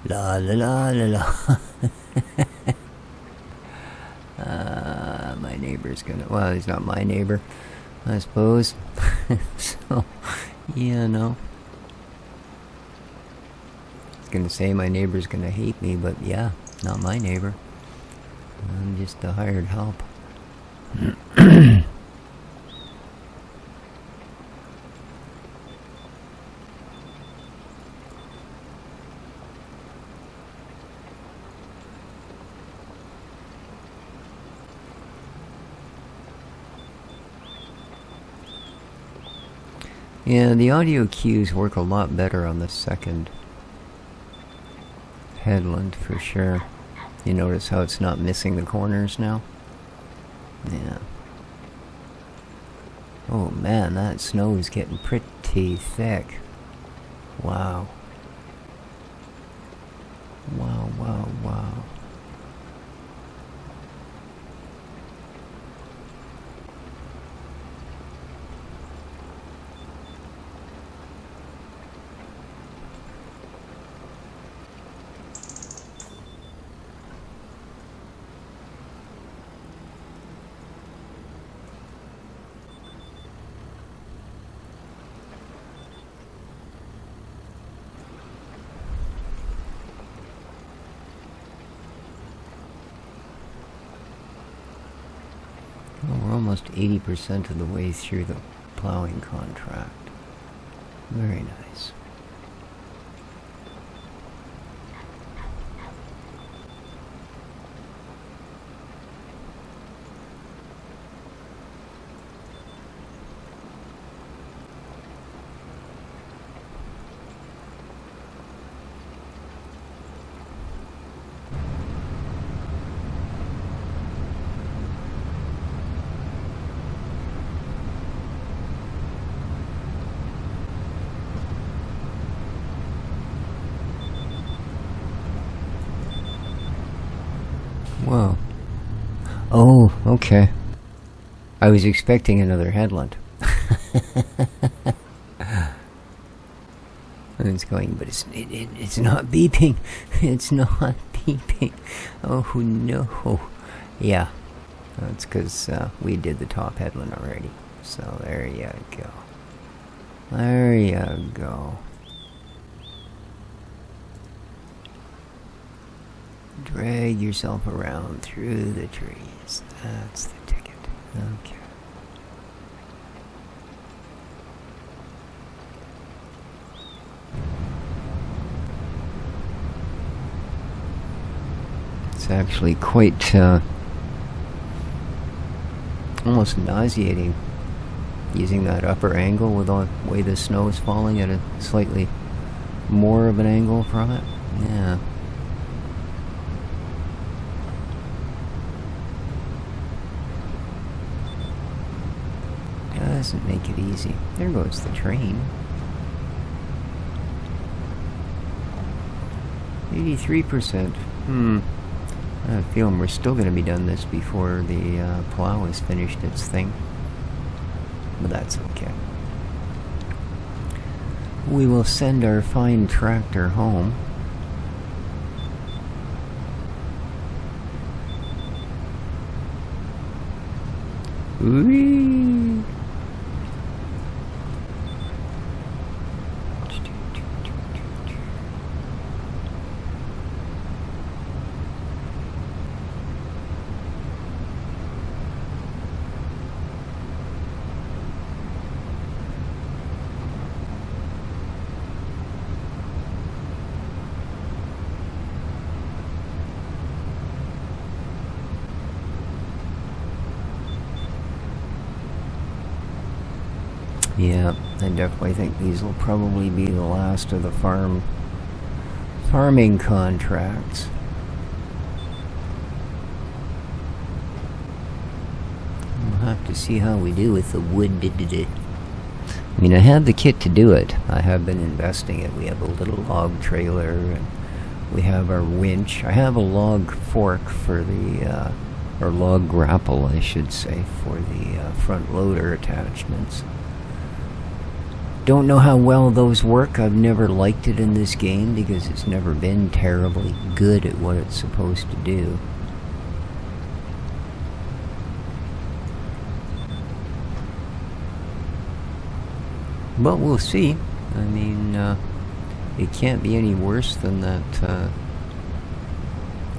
La la la la la. My neighbor's gonna... Well, he's not my neighbor, I suppose. So, yeah, no. I was gonna say my neighbor's gonna hate me, but yeah, not my neighbor. I'm just a hired help. Yeah, the audio cues work a lot better on the second headland, for sure. You notice how it's not missing the corners now? Yeah. Oh man, that snow is getting pretty thick. Wow. Wow, wow, wow. Well, we're almost 80% of the way through the plowing contract. Very nice. Whoa. Oh, okay. I was expecting another headland. And it's going, but it's not beeping. It's not beeping. Oh no. Yeah. That's because we did the top headland already. So there you go. There you go. Drag yourself around through the trees. That's the ticket. Okay. It's actually quite almost nauseating using that upper angle with the way the snow is falling at a slightly more of an angle from it. Yeah. Doesn't make it easy. There goes the train. 83%. I have a feeling we're still going to be done this before the plow has finished its thing. But that's okay. We will send our fine tractor home. Whee! Yeah, I definitely think these will probably be the last of the farming contracts. We'll have to see how we do with the wood. I mean, I have the kit to do it. I have been investing it. We have a little log trailer, and we have our winch. I have a log fork for the, or log grapple, I should say, for the front loader attachments. Don't know how well those work. I've never liked it in this game because it's never been terribly good at what it's supposed to do. But we'll see. I mean, it can't be any worse than that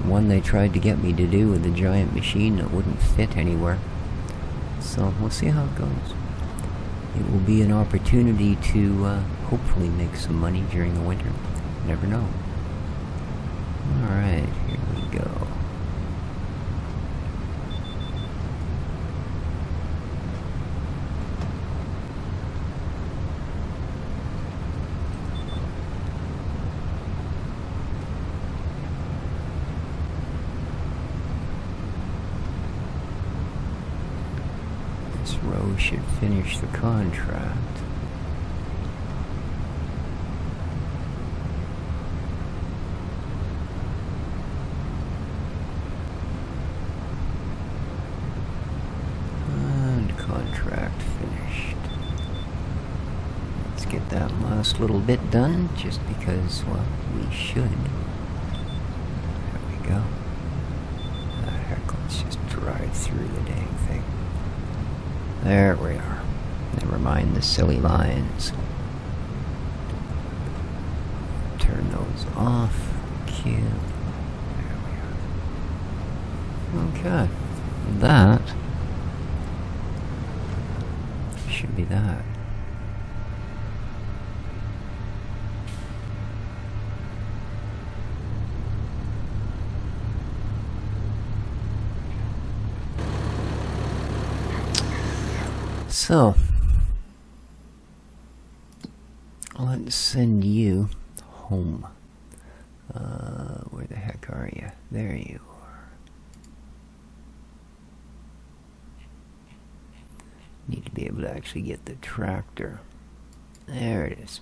one they tried to get me to do with the giant machine that wouldn't fit anywhere. So we'll see how it goes. It will be an opportunity to hopefully make some money during the winter. Never know. Alright, here we go. This row should finish the contract. And contract finished. Let's get that last little bit done, just because, well, we should. There we go. Heck, let's just drive through the dang thing. There we are. Never mind the silly lines. Turn those off. Cue. There we are. Okay. That should be that. So, let's send you home. Where the heck are you? There you are. Need to be able to actually get the tractor. There it is.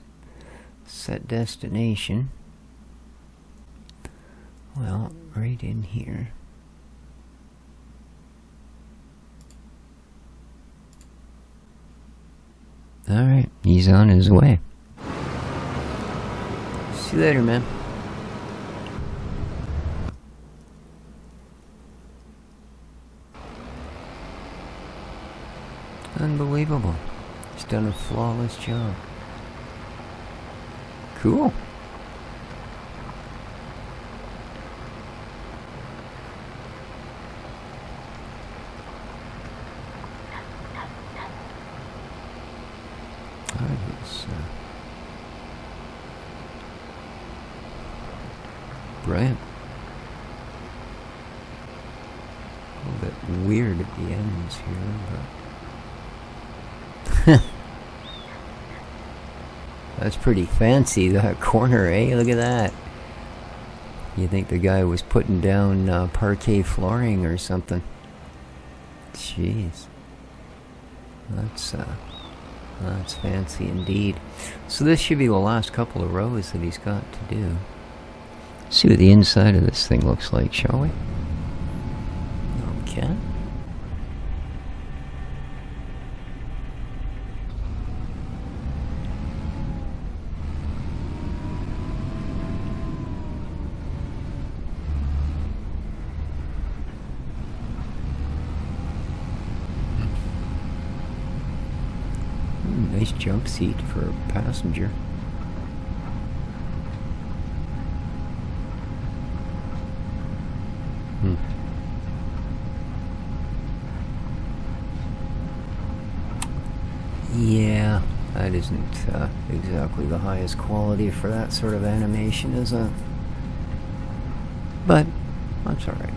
Set destination. Well, right in here. Alright, he's on his way. See you later, man. Unbelievable. He's done a flawless job. Cool. Brilliant. A little bit weird at the ends here, but that's pretty fancy, that corner, eh? Look at that. You think the guy was putting down parquet flooring or something? Jeez. That's fancy indeed. So this should be the last couple of rows that he's got to do. See what the inside of this thing looks like, shall we? Okay. Nice jump seat for a passenger. Yeah, that isn't exactly the highest quality for that sort of animation, is it? But that's alright.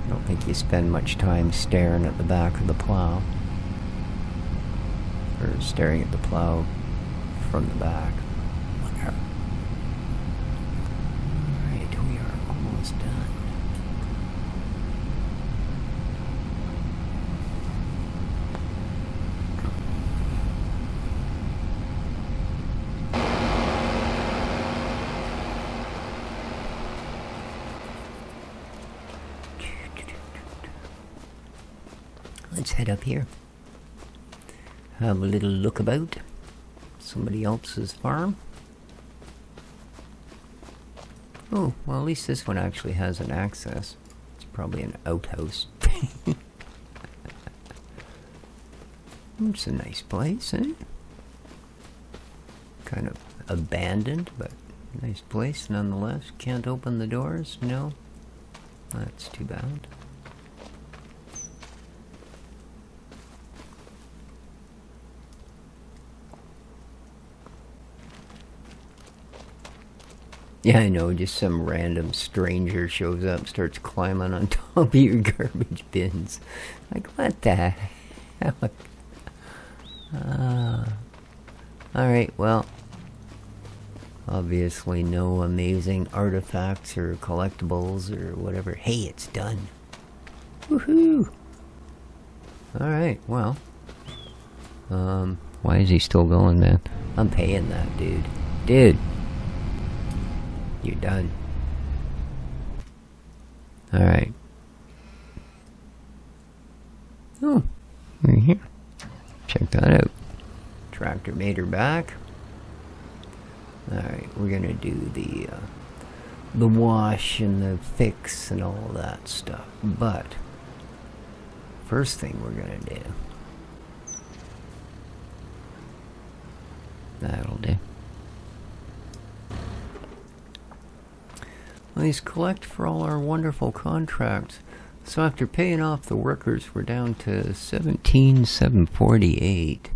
I don't think you spend much time staring at the back of the plow. Or staring at the plow from the back. Alright, we are almost done. Let's head up here. Have a little look about. Somebody else's farm. Oh, well, at least this one actually has an access. It's probably an outhouse. It's a nice place, eh? Kind of abandoned, but nice place nonetheless. Can't open the doors? No? That's too bad. Yeah, I know, just some random stranger shows up, starts climbing on top of your garbage bins. Like, what the heck? Alright, well, obviously no amazing artifacts or collectibles or whatever. Hey, it's done. Woohoo! Alright, well. Why is he still going, man? I'm paying that, dude. Dude! You're done. Alright. Oh, we're here. Check that out. Tractor made her back. Alright, we're gonna do the wash and the fix and all that stuff. But first thing we're gonna do, that'll do. Let's collect for all our wonderful contracts. So after paying off the workers, we're down to 17,748.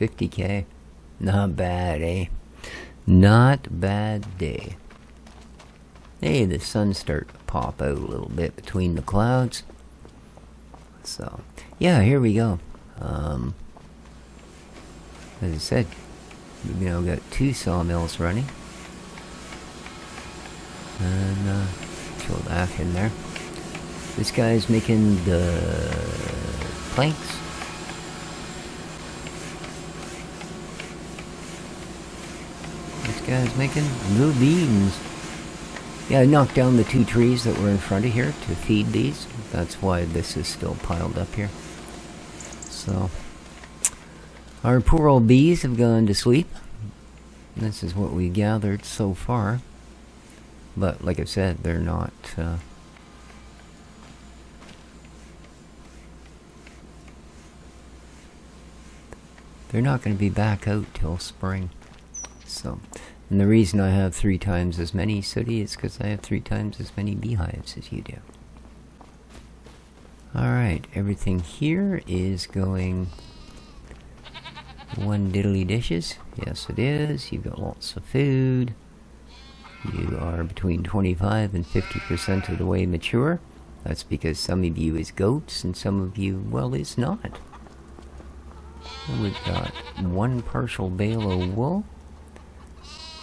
$50K. Not bad, eh? Not bad day. Hey, the sun's starting to pop out a little bit between the clouds. So, yeah, here we go. As I said, we've now got 2 sawmills running. And, throw that in there. This guy's making the planks. This guy's making the beams. Yeah, I knocked down the 2 trees that were in front of here to feed these. That's why this is still piled up here. So, our poor old bees have gone to sleep. This is what we gathered so far. But, like I said, they're not... they're not going to be back out till spring. So... And the reason I have 3 times as many, Sooty, is because I have 3 times as many beehives as you do. Alright, everything here is going 1 diddly dishes. Yes, it is. You've got lots of food. You are between 25 and 50% of the way mature. That's because some of you is goats and some of you, well, is not. And we've got 1 partial bale of wool.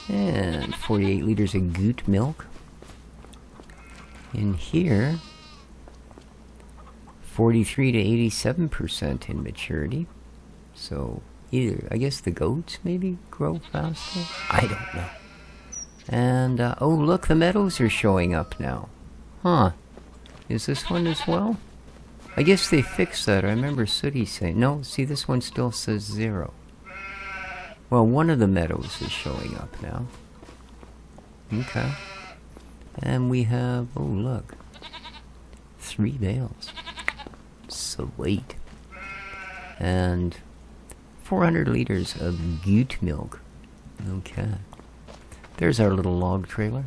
And 48 liters of goat milk. In here, 43 to 87% in maturity. So, either, I guess the goats maybe grow faster? I don't know. And, oh look, the meadows are showing up now. Huh. Is this one as well? I guess they fixed that. I remember Sooty saying, no, see this one still says 0. Well, one of the meadows is showing up now. Okay. And we have, oh look, 3 bales. Sweet. And 400 liters of goat milk. Okay. There's our little log trailer.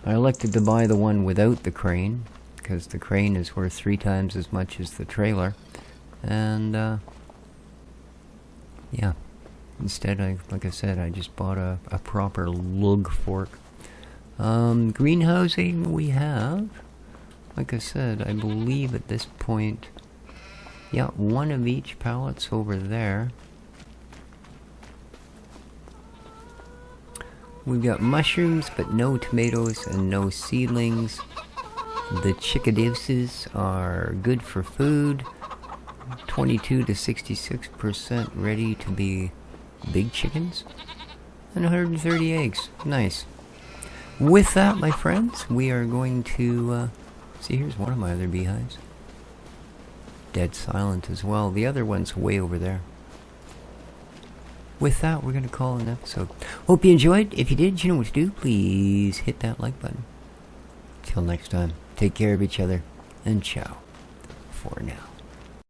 I elected to buy the one without the crane, because the crane is worth 3 times as much as the trailer. And, yeah. Instead, like I said, I just bought a proper lug fork. Greenhousing we have, like I said, I believe at this point, yeah, 1 of each pallet's over there. We've got mushrooms, but no tomatoes and no seedlings. The chickadivses are good for food. 22 to 66% ready to be big chickens, and 130 eggs. Nice. With that, my friends, we are going to see, here's one of my other beehives. Dead silent as well. The other one's way over there. With that, we're going to call it an episode. Hope you enjoyed. If you did, you know what to do. Please hit that like button. Till next time, take care of each other, and ciao for now.